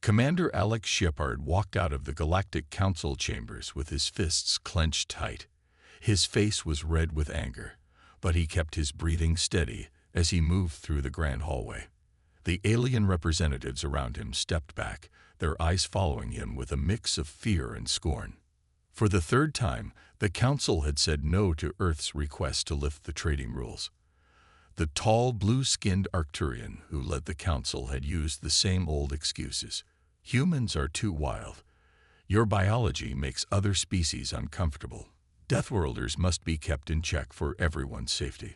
Commander Alex Shepard walked out of the Galactic Council chambers with his fists clenched tight. His face was red with anger, but he kept his breathing steady as he moved through the grand hallway. The alien representatives around him stepped back, their eyes following him with a mix of fear and scorn. For the third time, the Council had said no to Earth's request to lift the trading rules. The tall, blue-skinned Arcturian who led the Council had used the same old excuses. Humans are too wild. Your biology makes other species uncomfortable. Deathworlders must be kept in check for everyone's safety.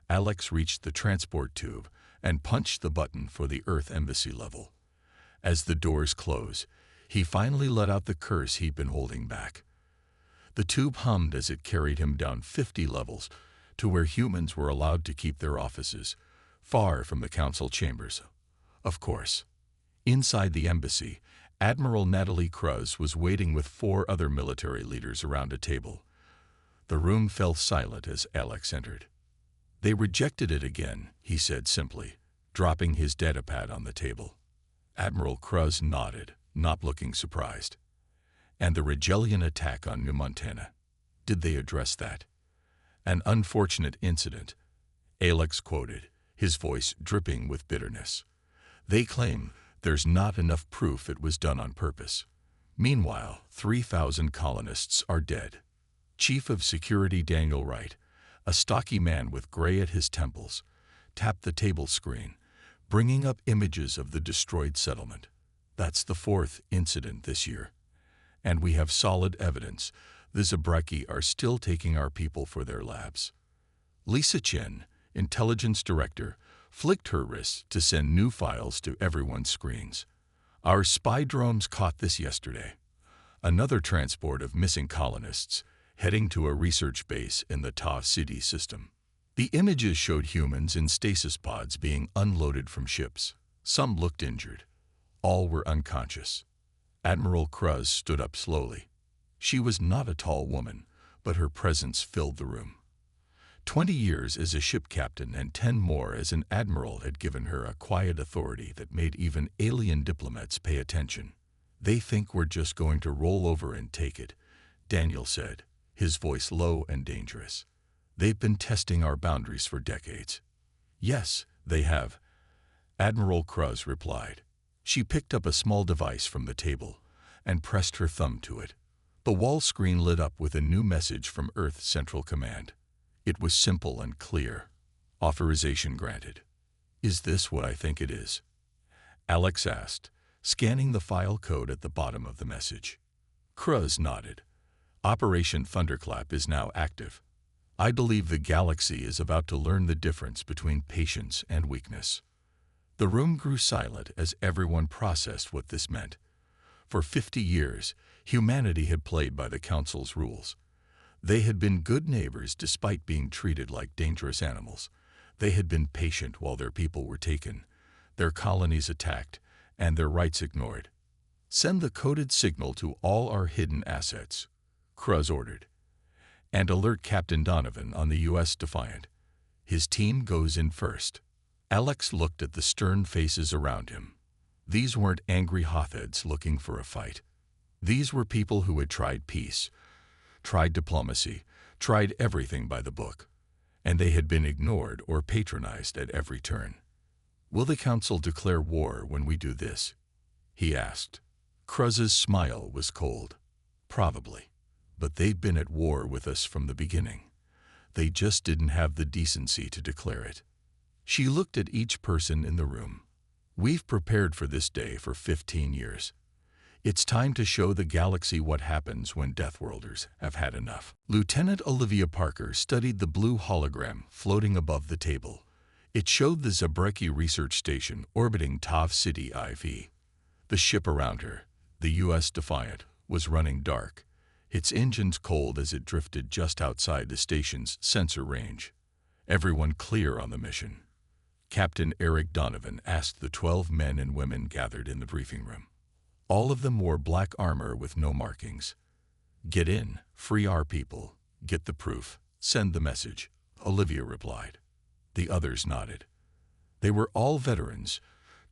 Alex reached the transport tube and punched the button for the Earth Embassy level. As the doors closed, he finally let out the curse he'd been holding back. The tube hummed as it carried him down 50 levels to where humans were allowed to keep their offices, far from the Council chambers. Of course. Inside the embassy, Admiral Natalie Cruz was waiting with 4 other military leaders around a table. The room fell silent as Alex entered. "They rejected it again," he said simply, dropping his datapad on the table. Admiral Cruz nodded, not looking surprised. "And the Regellian attack on New Montana, did they address that?" "An unfortunate incident," Alex quoted, his voice dripping with bitterness. "They claim there's not enough proof it was done on purpose. Meanwhile, 3,000 colonists are dead." Chief of Security Daniel Wright, a stocky man with gray at his temples, tapped the table screen, bringing up images of the destroyed settlement. "That's the 4th incident this year. And we have solid evidence the Zabraki are still taking our people for their labs." Lisa Chen, Intelligence Director, flicked her wrist to send new files to everyone's screens. "Our spy drones caught this yesterday. Another transport of missing colonists heading to a research base in the Ta City system. The images showed humans in stasis pods being unloaded from ships. Some looked injured. All were unconscious." Admiral Cruz stood up slowly. She was not a tall woman, but her presence filled the room. 20 years as a ship captain and 10 more as an admiral had given her a quiet authority that made even alien diplomats pay attention. "They think we're just going to roll over and take it," Daniel said, his voice low and dangerous. "They've been testing our boundaries for decades." "Yes, they have," Admiral Cruz replied. She picked up a small device from the table and pressed her thumb to it. The wall screen lit up with a new message from Earth Central Command. It was simple and clear. "Authorization granted." "Is this what I think it is?" Alex asked, scanning the file code at the bottom of the message. Cruz nodded. "Operation Thunderclap is now active. I believe the galaxy is about to learn the difference between patience and weakness." The room grew silent as everyone processed what this meant. For 50 years, humanity had played by the Council's rules. They had been good neighbors despite being treated like dangerous animals. They had been patient while their people were taken, their colonies attacked, and their rights ignored. "Send the coded signal to all our hidden assets," Cruz ordered. "And alert Captain Donovan on the U.S. Defiant. His team goes in first." Alex looked at the stern faces around him. These weren't angry hotheads looking for a fight. These were people who had tried peace, tried diplomacy, tried everything by the book, and they had been ignored or patronized at every turn. "Will the Council declare war when we do this?" he asked. Cruz's smile was cold. "Probably. But they've been at war with us from the beginning. They just didn't have the decency to declare it." She looked at each person in the room. "We've prepared for this day for 15 years. It's time to show the galaxy what happens when Deathworlders have had enough." Lieutenant Olivia Parker studied the blue hologram floating above the table. It showed the Zabraki research station orbiting Tav City IV. The ship around her, the U.S. Defiant, was running dark, its engines cold as it drifted just outside the station's sensor range. Everyone clear on the mission. Captain Eric Donovan asked the 12 men and women gathered in the briefing room. All of them wore black armor with no markings. "Get in, free our people, get the proof, send the message," Olivia replied. The others nodded. They were all veterans,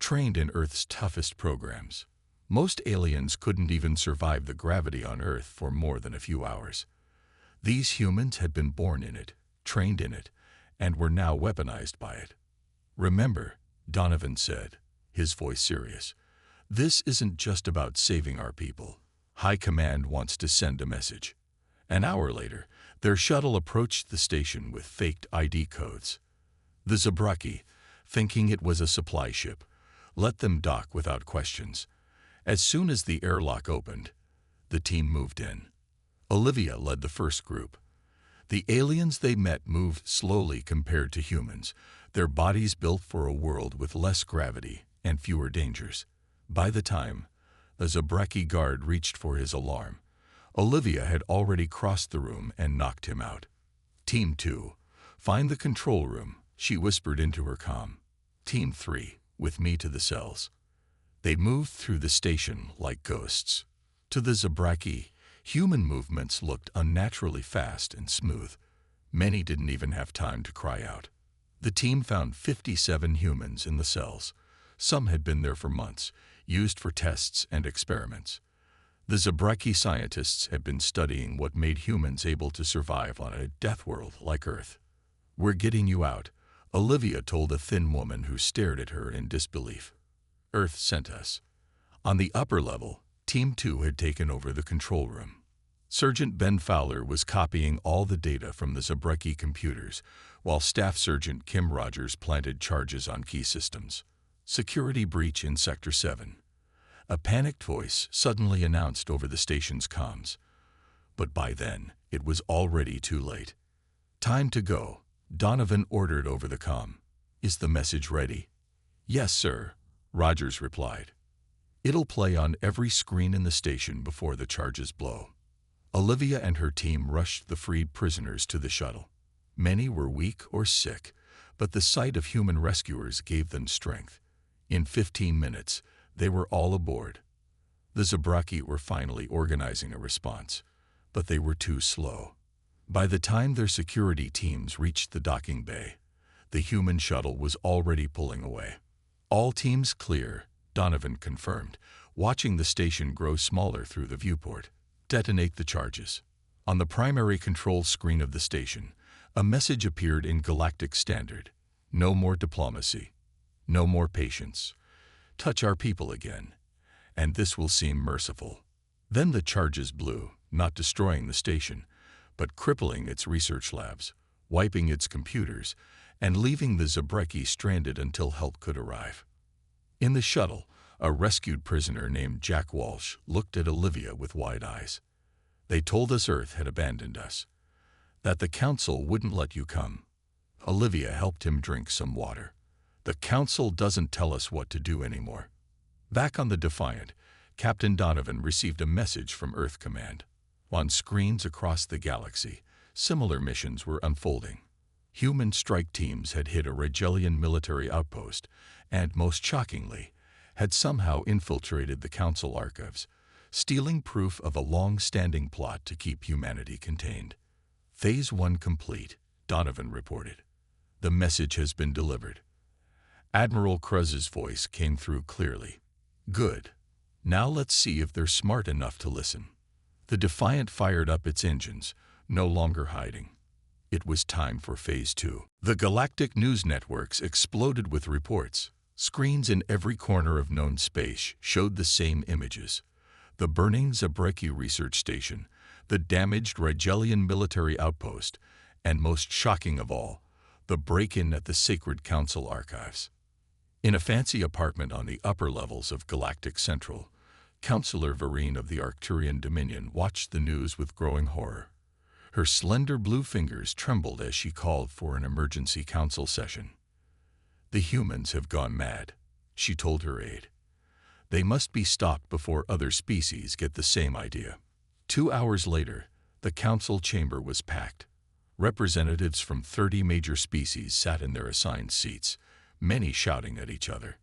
trained in Earth's toughest programs. Most aliens couldn't even survive the gravity on Earth for more than a few hours. These humans had been born in it, trained in it, and were now weaponized by it. "Remember," Donovan said, his voice serious, "this isn't just about saving our people. High Command wants to send a message." An hour later, their shuttle approached the station with faked ID codes. The Zabraki, thinking it was a supply ship, let them dock without questions. As soon as the airlock opened, the team moved in. Olivia led the first group. The aliens they met moved slowly compared to humans, their bodies built for a world with less gravity and fewer dangers. By the time the Zabraki guard reached for his alarm, Olivia had already crossed the room and knocked him out. "Team 2, find the control room," she whispered into her comm. "Team 3, with me to the cells." They moved through the station like ghosts. To the Zabraki, human movements looked unnaturally fast and smooth. Many didn't even have time to cry out. The team found 57 humans in the cells. Some had been there for months, used for tests and experiments. The Zabraki scientists had been studying what made humans able to survive on a death world like Earth. "We're getting you out," Olivia told a thin woman who stared at her in disbelief. "Earth sent us." On the upper level, Team 2 had taken over the control room. Sergeant Ben Fowler was copying all the data from the Zabraki computers, while Staff Sergeant Kim Rogers planted charges on key systems. "Security breach in Sector 7. A panicked voice suddenly announced over the station's comms. But by then, it was already too late. "Time to go," Donovan ordered over the comm. "Is the message ready?" "Yes, sir," Rogers replied. "It'll play on every screen in the station before the charges blow." Olivia and her team rushed the freed prisoners to the shuttle. Many were weak or sick, but the sight of human rescuers gave them strength. In 15 minutes, they were all aboard. The Zabraki were finally organizing a response, but they were too slow. By the time their security teams reached the docking bay, the human shuttle was already pulling away. "All teams clear," Donovan confirmed, watching the station grow smaller through the viewport. "Detonate the charges." On the primary control screen of the station, a message appeared in Galactic Standard. "No more diplomacy. No more patience. Touch our people again, and this will seem merciful." Then the charges blew, not destroying the station, but crippling its research labs, wiping its computers, and leaving the Zabraki stranded until help could arrive. In the shuttle, a rescued prisoner named Jack Walsh looked at Olivia with wide eyes. "They told us Earth had abandoned us, that the Council wouldn't let you come." Olivia helped him drink some water. "The Council doesn't tell us what to do anymore." Back on the Defiant, Captain Donovan received a message from Earth Command. On screens across the galaxy, similar missions were unfolding. Human strike teams had hit a Regelian military outpost and, most shockingly, had somehow infiltrated the Council archives, stealing proof of a long-standing plot to keep humanity contained. "Phase 1 complete," Donovan reported. "The message has been delivered." Admiral Kruz's voice came through clearly. "Good. Now let's see if they're smart enough to listen." The Defiant fired up its engines, no longer hiding. It was time for Phase 2. The galactic news networks exploded with reports. Screens in every corner of known space showed the same images. The burning Zabraki research station, the damaged Rigelian military outpost, and most shocking of all, the break-in at the Sacred Council archives. In a fancy apartment on the upper levels of Galactic Central, Councillor Vereen of the Arcturian Dominion watched the news with growing horror. Her slender blue fingers trembled as she called for an emergency council session. "The humans have gone mad," she told her aide. "They must be stopped before other species get the same idea." 2 hours later, the council chamber was packed. Representatives from 30 major species sat in their assigned seats, many shouting at each other.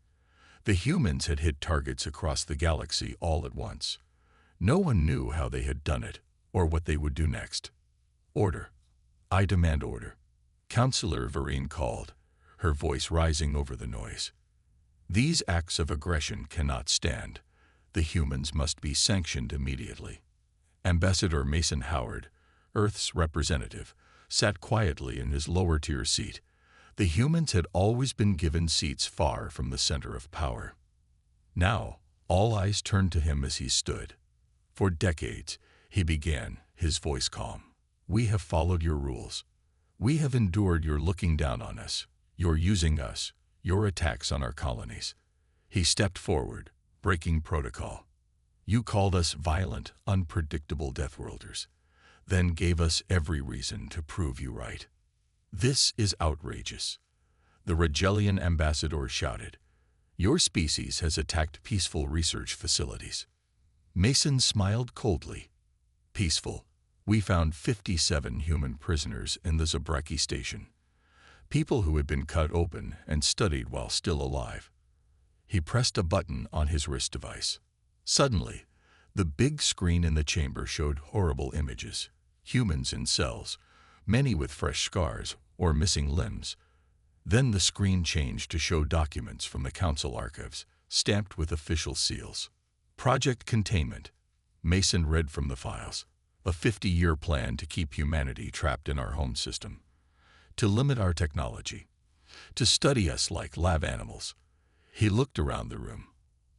The humans had hit targets across the galaxy all at once. No one knew how they had done it or what they would do next. "Order. I demand order," Councillor Vereen called, her voice rising over the noise. These acts of aggression cannot stand. The humans must be sanctioned immediately. Ambassador Mason Howard, Earth's representative, sat quietly in his lower-tier seat. The humans had always been given seats far from the center of power. Now, all eyes turned to him as he stood. For decades, he began, his voice calm. We have followed your rules. We have endured your looking down on us, your using us, your attacks on our colonies. He stepped forward, breaking protocol. You called us violent, unpredictable Deathworlders, then gave us every reason to prove you right. This is outrageous. The Regellian ambassador shouted. Your species has attacked peaceful research facilities. Mason smiled coldly. Peaceful. We found 57 human prisoners in the Zabreki station. People who had been cut open and studied while still alive. He pressed a button on his wrist device. Suddenly, the big screen in the chamber showed horrible images. Humans in cells, many with fresh scars or missing limbs. Then the screen changed to show documents from the Council archives, stamped with official seals. Project Containment. Mason read from the files. A 50-year plan to keep humanity trapped in our home system. To limit our technology. To study us like lab animals. He looked around the room.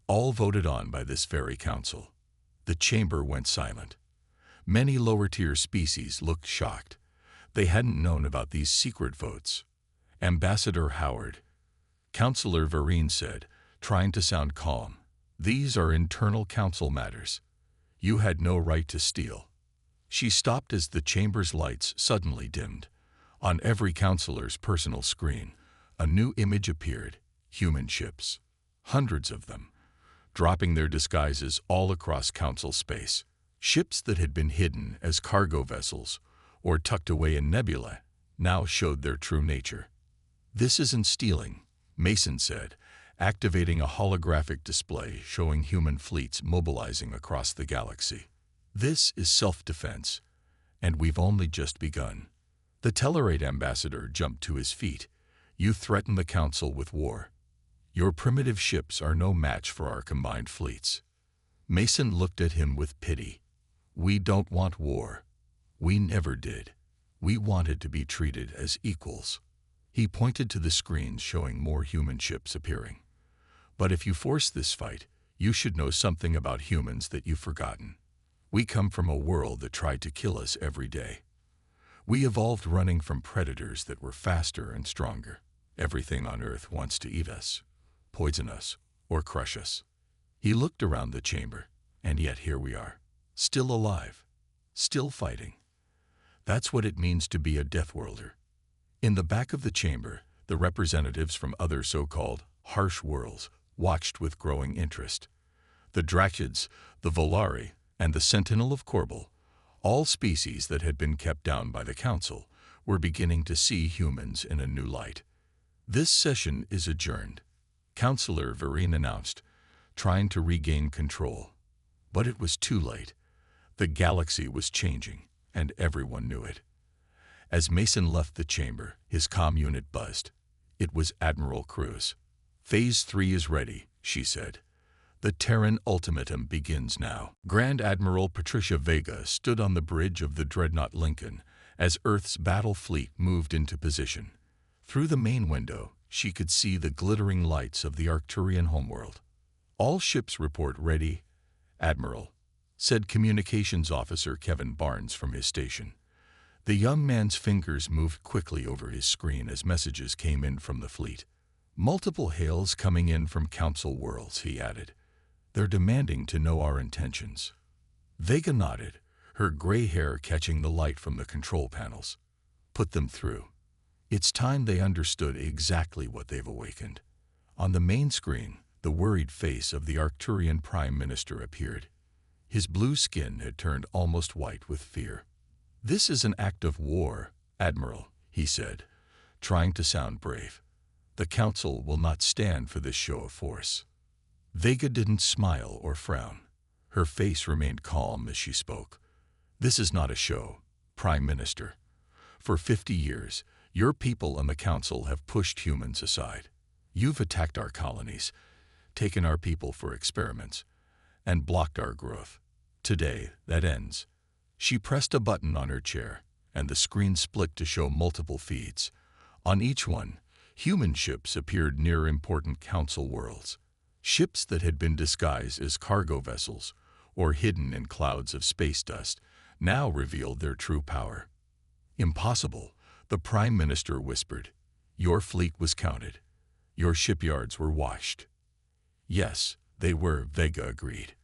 All voted on by this very council. The chamber went silent. Many lower-tier species looked shocked. They hadn't known about these secret votes. Ambassador Howard. Councillor Vereen said, trying to sound calm. These are internal council matters. You had no right to steal. She stopped as the chamber's lights suddenly dimmed. On every councillor's personal screen, a new image appeared. Human ships. Hundreds of them. Dropping their disguises all across council space. Ships that had been hidden as cargo vessels or tucked away in nebulae now showed their true nature. This isn't stealing, Mason said, activating a holographic display showing human fleets mobilizing across the galaxy. This is self-defense, and we've only just begun. The Tellarate ambassador jumped to his feet. You threaten the council with war. Your primitive ships are no match for our combined fleets. Mason looked at him with pity. We don't want war. We never did. We wanted to be treated as equals. He pointed to the screens showing more human ships appearing. But if you force this fight, you should know something about humans that you've forgotten. We come from a world that tried to kill us every day. We evolved running from predators that were faster and stronger. Everything on Earth wants to eat us, poison us, or crush us. He looked around the chamber, and yet here we are, still alive, still fighting. That's what it means to be a Deathworlder. In the back of the chamber, the representatives from other so-called harsh worlds watched with growing interest. The Drakids, the Volari, and the Sentinel of Korbel, all species that had been kept down by the Council, were beginning to see humans in a new light. This session is adjourned, Councillor Vereen announced, trying to regain control. But it was too late. The galaxy was changing, and everyone knew it. As Mason left the chamber, his comm unit buzzed. It was Admiral Cruz. Phase 3 is ready, she said. The Terran ultimatum begins now. Grand Admiral Patricia Vega stood on the bridge of the dreadnought Lincoln as Earth's battle fleet moved into position. Through the main window, she could see the glittering lights of the Arcturian homeworld. All ships report ready, Admiral, said Communications Officer Kevin Barnes from his station. The young man's fingers moved quickly over his screen as messages came in from the fleet. Multiple hails coming in from Council worlds, he added. They're demanding to know our intentions. Vega nodded, her gray hair catching the light from the control panels. Put them through. It's time they understood exactly what they've awakened. On the main screen, the worried face of the Arcturian Prime Minister appeared. His blue skin had turned almost white with fear. This is an act of war, Admiral, he said, trying to sound brave. The Council will not stand for this show of force. Vega didn't smile or frown. Her face remained calm as she spoke. This is not a show, Prime Minister. For 50 years, your people and the Council have pushed humans aside. You've attacked our colonies, taken our people for experiments, and blocked our growth. Today, that ends." She pressed a button on her chair, and the screen split to show multiple feeds. On each one, human ships appeared near important council worlds. Ships that had been disguised as cargo vessels or hidden in clouds of space dust now revealed their true power. "Impossible," the Prime Minister whispered. "Your fleet was counted. Your shipyards were washed." "Yes, they were," Vega agreed.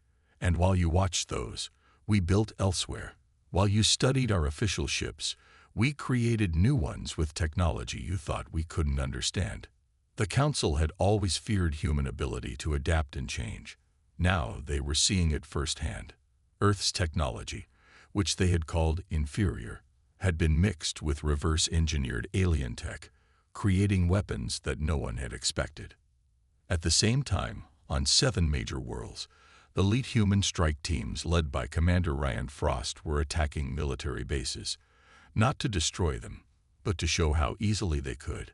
"And while you watched those, we built elsewhere. While you studied our official ships, we created new ones with technology you thought we couldn't understand." The Council had always feared human ability to adapt and change. Now they were seeing it firsthand. Earth's technology, which they had called inferior, had been mixed with reverse-engineered alien tech, creating weapons that no one had expected. At the same time, on 7 major worlds, the elite human strike teams led by Commander Ryan Frost were attacking military bases, not to destroy them, but to show how easily they could.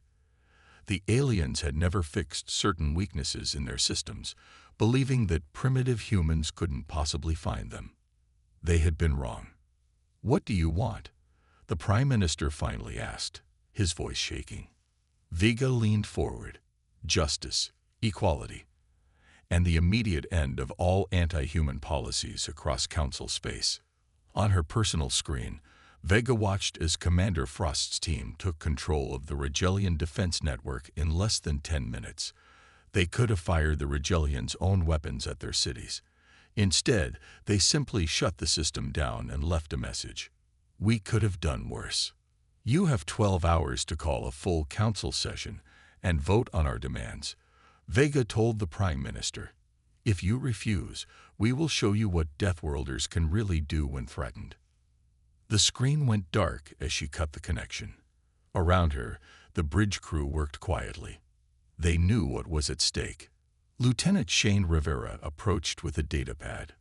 The aliens had never fixed certain weaknesses in their systems, believing that primitive humans couldn't possibly find them. They had been wrong. "What do you want?" the Prime Minister finally asked, his voice shaking. Vega leaned forward. "Justice, equality, and the immediate end of all anti-human policies across Council space." On her personal screen, Vega watched as Commander Frost's team took control of the Regellian defense network in less than 10 minutes. They could have fired the Regellians' own weapons at their cities. Instead, they simply shut the system down and left a message. "We could have done worse. You have 12 hours to call a full council session and vote on our demands," Vega told the Prime Minister. "If you refuse, we will show you what Deathworlders can really do when threatened." The screen went dark as she cut the connection. Around her, the bridge crew worked quietly. They knew what was at stake. Lieutenant Shane Rivera approached with a datapad.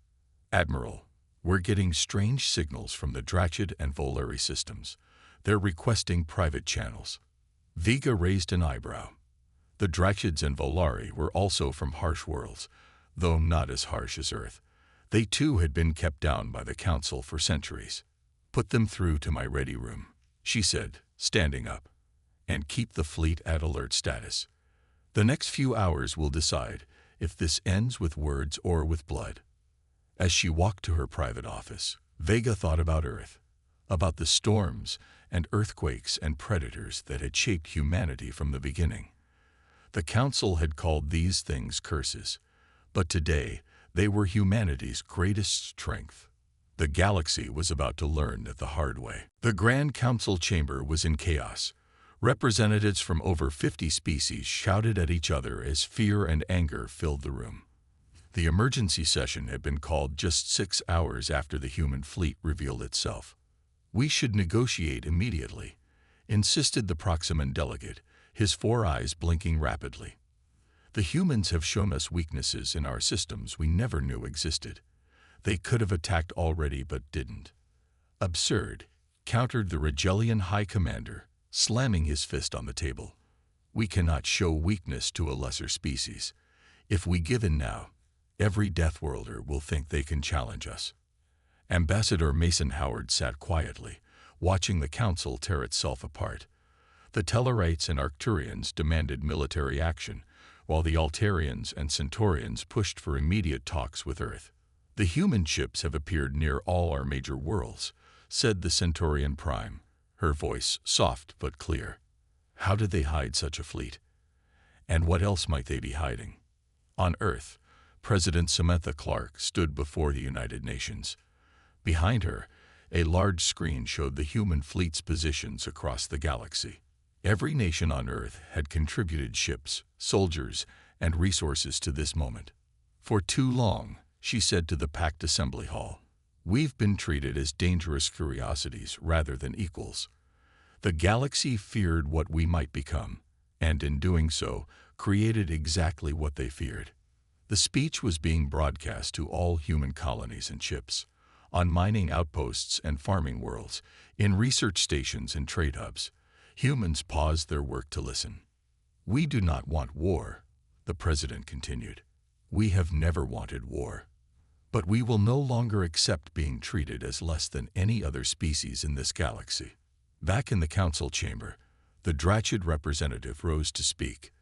"Admiral, we're getting strange signals from the Drachid and Volari systems. They're requesting private channels." Vega raised an eyebrow. The Drachids and Volari were also from harsh worlds, though not as harsh as Earth. They too had been kept down by the Council for centuries. "Put them through to my ready room," she said, standing up, "and keep the fleet at alert status. The next few hours will decide if this ends with words or with blood." As she walked to her private office, Vega thought about Earth, about the storms and earthquakes and predators that had shaped humanity from the beginning. The Council had called these things curses, but today they were humanity's greatest strength. The galaxy was about to learn it the hard way. The Grand Council chamber was in chaos. Representatives from over 50 species shouted at each other as fear and anger filled the room. The emergency session had been called just 6 hours after the human fleet revealed itself. "We should negotiate immediately," insisted the Proximan delegate, his 4 eyes blinking rapidly. "The humans have shown us weaknesses in our systems we never knew existed. They could have attacked already but didn't." "Absurd," countered the Regellian High Commander, slamming his fist on the table. "We cannot show weakness to a lesser species. If we give in now, every Deathworlder will think they can challenge us." Ambassador Mason Howard sat quietly, watching the Council tear itself apart. The Tellarites and Arcturians demanded military action, while the Altarians and Centaurians pushed for immediate talks with Earth. "The human ships have appeared near all our major worlds," said the Centaurian Prime, her voice soft but clear. "How did they hide such a fleet? And what else might they be hiding?" On Earth, President Samantha Clark stood before the United Nations. Behind her, a large screen showed the human fleet's positions across the galaxy. Every nation on Earth had contributed ships, soldiers, and resources to this moment. "For too long," she said to the packed assembly hall, "we've been treated as dangerous curiosities rather than equals. The galaxy feared what we might become, and in doing so, created exactly what they feared." The speech was being broadcast to all human colonies and ships, on mining outposts and farming worlds, in research stations and trade hubs. Humans paused their work to listen. "We do not want war," the president continued. "We have never wanted war. But we will no longer accept being treated as less than any other species in this galaxy." Back in the council chamber, the Drachid representative rose to speak.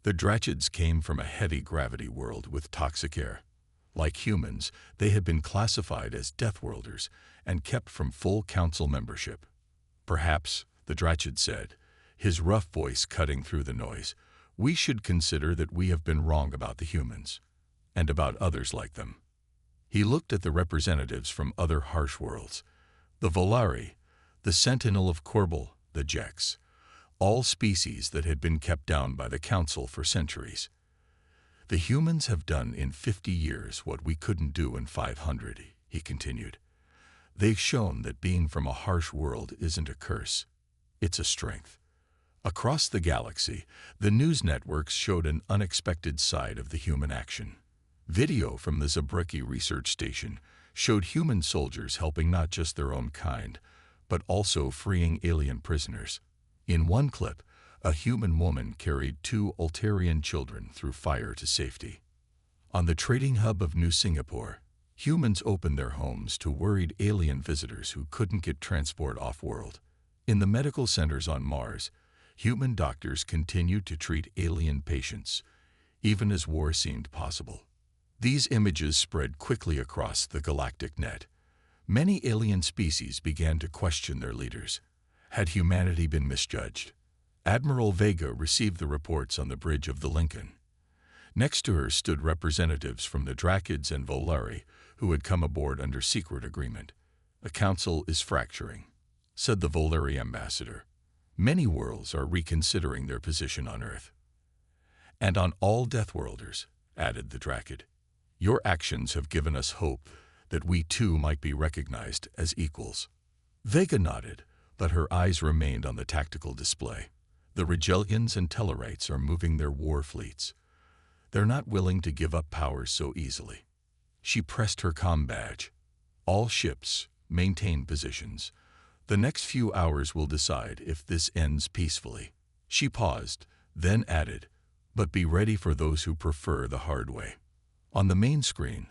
The Drachids came from a heavy gravity world with toxic air. Like humans, they had been classified as Deathworlders and kept from full council membership. "Perhaps," the Drachid said, his rough voice cutting through the noise, "we should consider that we have been wrong about the humans, and about others like them." He looked at the representatives from other harsh worlds, the Volari, the Sentinel of Korbel, the Jex, all species that had been kept down by the Council for centuries. "The humans have done in 50 years what we couldn't do in 500, he continued. "They've shown that being from a harsh world isn't a curse, it's a strength." Across the galaxy, the news networks showed an unexpected side of the human action. Video from the Zabreki research station showed human soldiers helping not just their own kind, but also freeing alien prisoners. In one clip, a human woman carried 2 Altarian children through fire to safety. On the trading hub of New Singapore, humans opened their homes to worried alien visitors who couldn't get transport off-world. In the medical centers on Mars, human doctors continued to treat alien patients, even as war seemed possible. These images spread quickly across the galactic net. Many alien species began to question their leaders. Had humanity been misjudged? Admiral Vega received the reports on the bridge of the Lincoln. Next to her stood representatives from the Drachids and Volari, who had come aboard under secret agreement. "The council is fracturing," said the Volari ambassador. "Many worlds are reconsidering their position on Earth." "And on all Deathworlders," added the Drachid. "Your actions have given us hope that we too might be recognized as equals." Vega nodded, but her eyes remained on the tactical display. "The Regellians and Tellarites are moving their war fleets. They're not willing to give up power so easily." She pressed her comm badge. "All ships, maintain positions. The next few hours will decide if this ends peacefully." She paused, then added, "But be ready for those who prefer the hard way." On the main screen,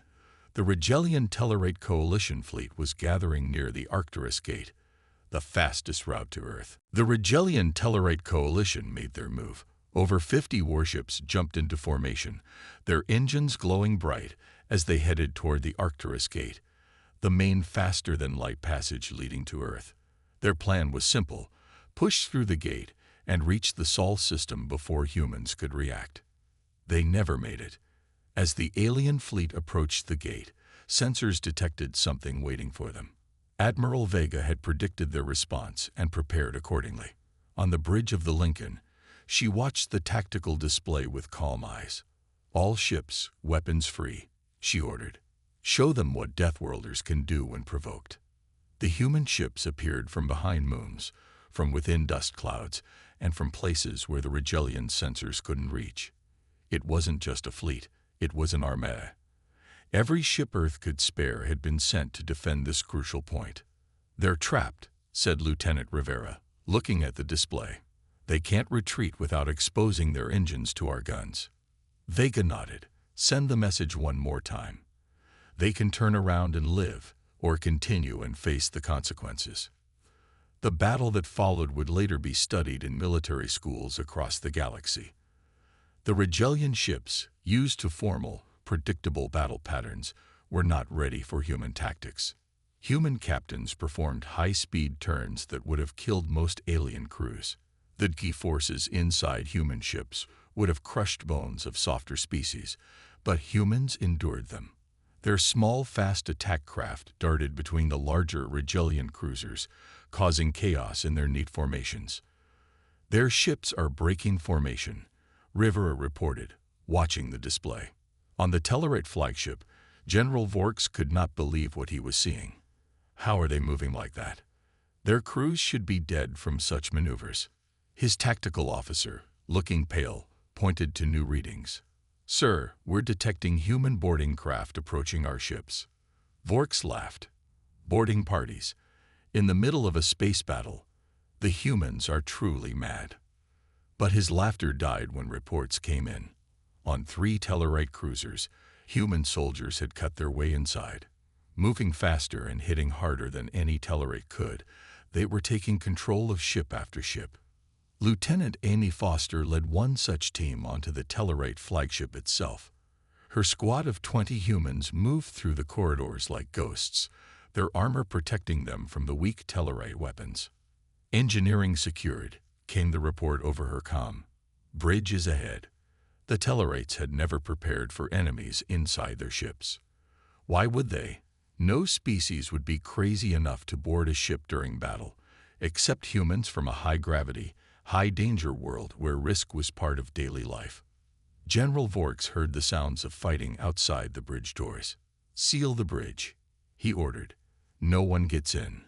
the Regellian Tellarite Coalition fleet was gathering near the Arcturus Gate, the fastest route to Earth. The Regellian Tellarite Coalition made their move. Over 50 warships jumped into formation, their engines glowing bright as they headed toward the Arcturus Gate, the main faster-than-light passage leading to Earth. Their plan was simple: push through the gate and reach the Sol system before humans could react. They never made it. As the alien fleet approached the gate, sensors detected something waiting for them. Admiral Vega had predicted their response and prepared accordingly. On the bridge of the Lincoln, she watched the tactical display with calm eyes. "All ships, weapons free," she ordered. "Show them what Deathworlders can do when provoked." The human ships appeared from behind moons, from within dust clouds, and from places where the Regellian sensors couldn't reach. It wasn't just a fleet, it was an armada. Every ship Earth could spare had been sent to defend this crucial point. "They're trapped," said Lieutenant Rivera, looking at the display. "They can't retreat without exposing their engines to our guns." Vega nodded. "Send the message one more time. They can turn around and live, or continue and face the consequences." The battle that followed would later be studied in military schools across the galaxy. The Regellian ships, used to formal, predictable battle patterns, were not ready for human tactics. Human captains performed high-speed turns that would have killed most alien crews. The key forces inside human ships would have crushed bones of softer species, but humans endured them. Their small, fast attack craft darted between the larger Regellian cruisers, causing chaos in their neat formations. "Their ships are breaking formation," Rivera reported, watching the display. On the Tellarite flagship, General Vorks could not believe what he was seeing. "How are they moving like that? Their crews should be dead from such maneuvers." His tactical officer, looking pale, pointed to new readings. "Sir, we're detecting human boarding craft approaching our ships." Vorks laughed. "Boarding parties. In the middle of a space battle, the humans are truly mad." But his laughter died when reports came in. On 3 Tellarite cruisers, human soldiers had cut their way inside. Moving faster and hitting harder than any Tellarite could, they were taking control of ship after ship. Lieutenant Amy Foster led one such team onto the Tellarite flagship itself. Her squad of 20 humans moved through the corridors like ghosts, their armor protecting them from the weak Tellarite weapons. Engineering secured, came the report over her comm. Bridge is ahead. The Tellarites had never prepared for enemies inside their ships. Why would they? No species would be crazy enough to board a ship during battle, except humans from a high-gravity, high-danger world where risk was part of daily life. General Vorks heard the sounds of fighting outside the bridge doors. "Seal the bridge," he ordered. "No one gets in."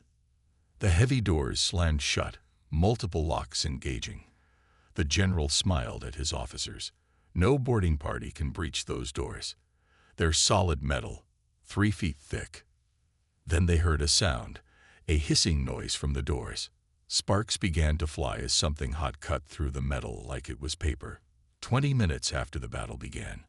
The heavy doors slammed shut, multiple locks engaging. The general smiled at his officers. No boarding party can breach those doors. They're solid metal, 3 feet thick. Then they heard a sound, a hissing noise from the doors. Sparks began to fly as something hot cut through the metal like it was paper. 20 minutes after the battle began,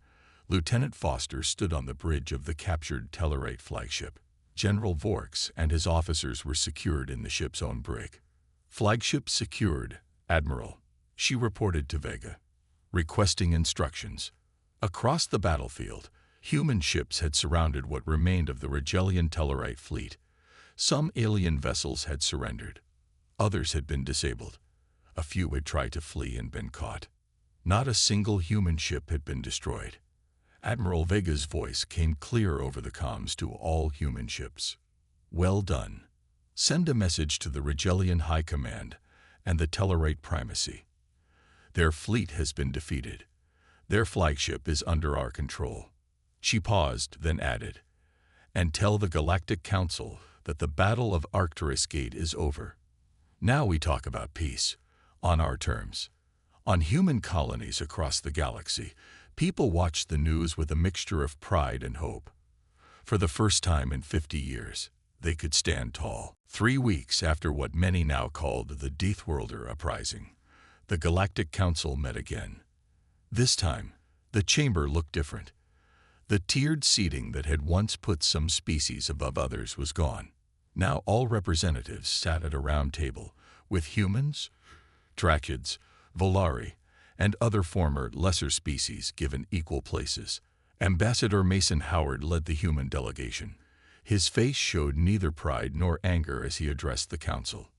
Lieutenant Foster stood on the bridge of the captured Tellarite flagship. General Vorks and his officers were secured in the ship's own brig. "Flagship secured, Admiral," she reported to Vega, requesting instructions. Across the battlefield, human ships had surrounded what remained of the Rigelian Tellarite fleet. Some alien vessels had surrendered. Others had been disabled. A few had tried to flee and been caught. Not a single human ship had been destroyed. Admiral Vega's voice came clear over the comms to all human ships. "Well done. Send a message to the Rigelian High Command and the Tellarite Primacy. Their fleet has been defeated. Their flagship is under our control." She paused, then added, "And tell the Galactic Council that the Battle of Arcturus Gate is over. Now we talk about peace, on our terms." On human colonies across the galaxy, people watched the news with a mixture of pride and hope. For the first time in 50 years, they could stand tall. 3 weeks after what many now called the Deathworlder uprising, the Galactic Council met again. This time, the chamber looked different. The tiered seating that had once put some species above others was gone. Now all representatives sat at a round table, with humans, Drachids, Volari, and other former lesser species given equal places. Ambassador Mason Howard led the human delegation. His face showed neither pride nor anger as he addressed the council.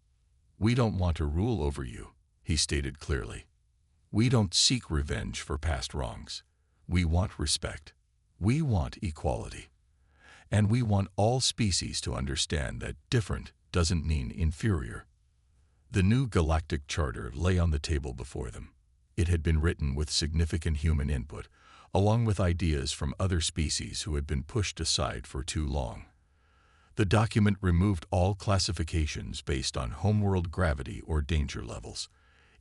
"We don't want to rule over you," he stated clearly. "We don't seek revenge for past wrongs. We want respect. We want equality. And we want all species to understand that different doesn't mean inferior." The new galactic charter lay on the table before them. It had been written with significant human input, along with ideas from other species who had been pushed aside for too long. The document removed all classifications based on homeworld gravity or danger levels.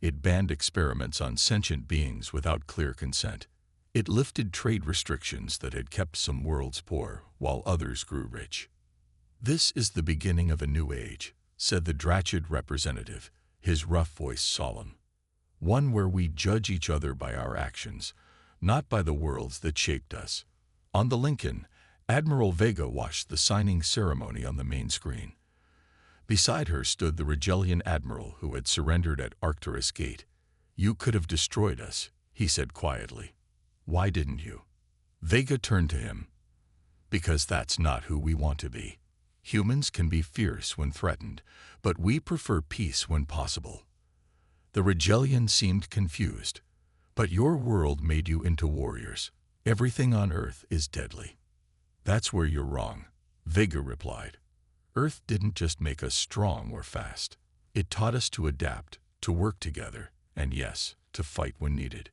It banned experiments on sentient beings without clear consent. It lifted trade restrictions that had kept some worlds poor while others grew rich. "This is the beginning of a new age," said the Drachid representative, his rough voice solemn. "One where we judge each other by our actions, not by the worlds that shaped us." On the Lincoln, Admiral Vega watched the signing ceremony on the main screen. Beside her stood the Rigelian admiral who had surrendered at Arcturus Gate. "You could have destroyed us," he said quietly. "Why didn't you?" Vega turned to him. "Because that's not who we want to be. Humans can be fierce when threatened, but we prefer peace when possible." The Rigelian seemed confused. "But your world made you into warriors. Everything on Earth is deadly." "That's where you're wrong," Vega replied. "Earth didn't just make us strong or fast. It taught us to adapt, to work together, and yes, to fight when needed.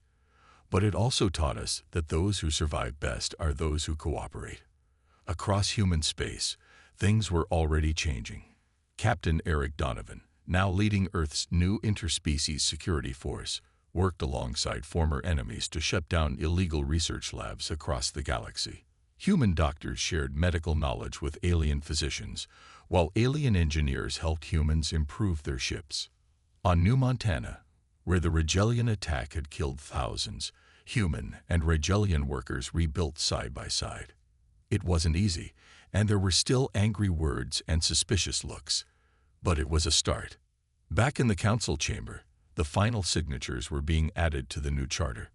But it also taught us that those who survive best are those who cooperate." Across human space, things were already changing. Captain Eric Donovan, now leading Earth's new interspecies security force, worked alongside former enemies to shut down illegal research labs across the galaxy. Human doctors shared medical knowledge with alien physicians, while alien engineers helped humans improve their ships. On New Montana, where the Regelian attack had killed thousands. Human and Regelian workers rebuilt side by side. It wasn't easy, and there were still angry words and suspicious looks. But it was a start. Back in the council chamber, the final signatures were being added to the new charter.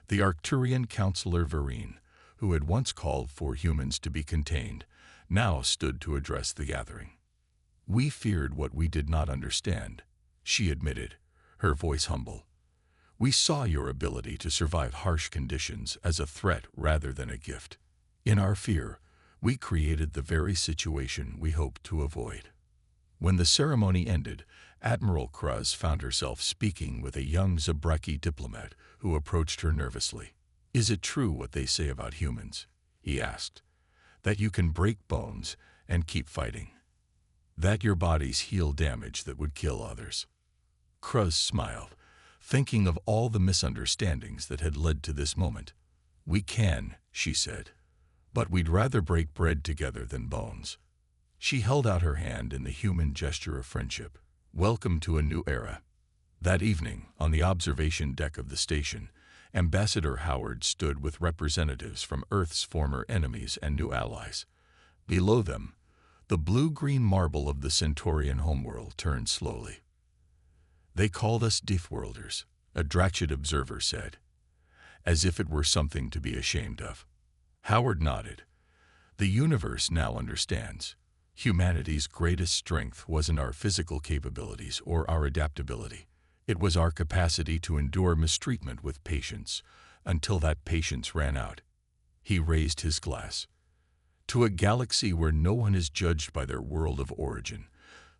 The Arcturian Councillor Vereen, who had once called for humans to be contained, now stood to address the gathering. "We feared what we did not understand," she admitted, her voice humble. "We saw your ability to survive harsh conditions as a threat rather than a gift. In our fear, we created the very situation we hoped to avoid." When the ceremony ended, Admiral Kruz found herself speaking with a young Zabreki diplomat who approached her nervously. "Is it true what they say about humans?" he asked. "That you can break bones and keep fighting? That your bodies heal damage that would kill others?" Kruz smiled, thinking of all the misunderstandings that had led to this moment. "We can," she said, "but we'd rather break bread together than bones." She held out her hand in the human gesture of friendship. "Welcome to a new era." That evening, on the observation deck of the station, Ambassador Howard stood with representatives from Earth's former enemies and new allies. Below them, the blue-green marble of the Centaurian homeworld turned slowly. "They called us Deathworlders," a Drakshid observer said, "as if it were something to be ashamed of." Howard nodded. "The universe now understands. Humanity's greatest strength wasn't our physical capabilities or our adaptability. It was our capacity to endure mistreatment with patience until that patience ran out." He raised his glass. "To a galaxy where no one is judged by their world of origin,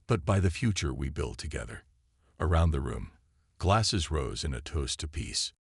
but by the future we build together." Around the room, glasses rose in a toast to peace.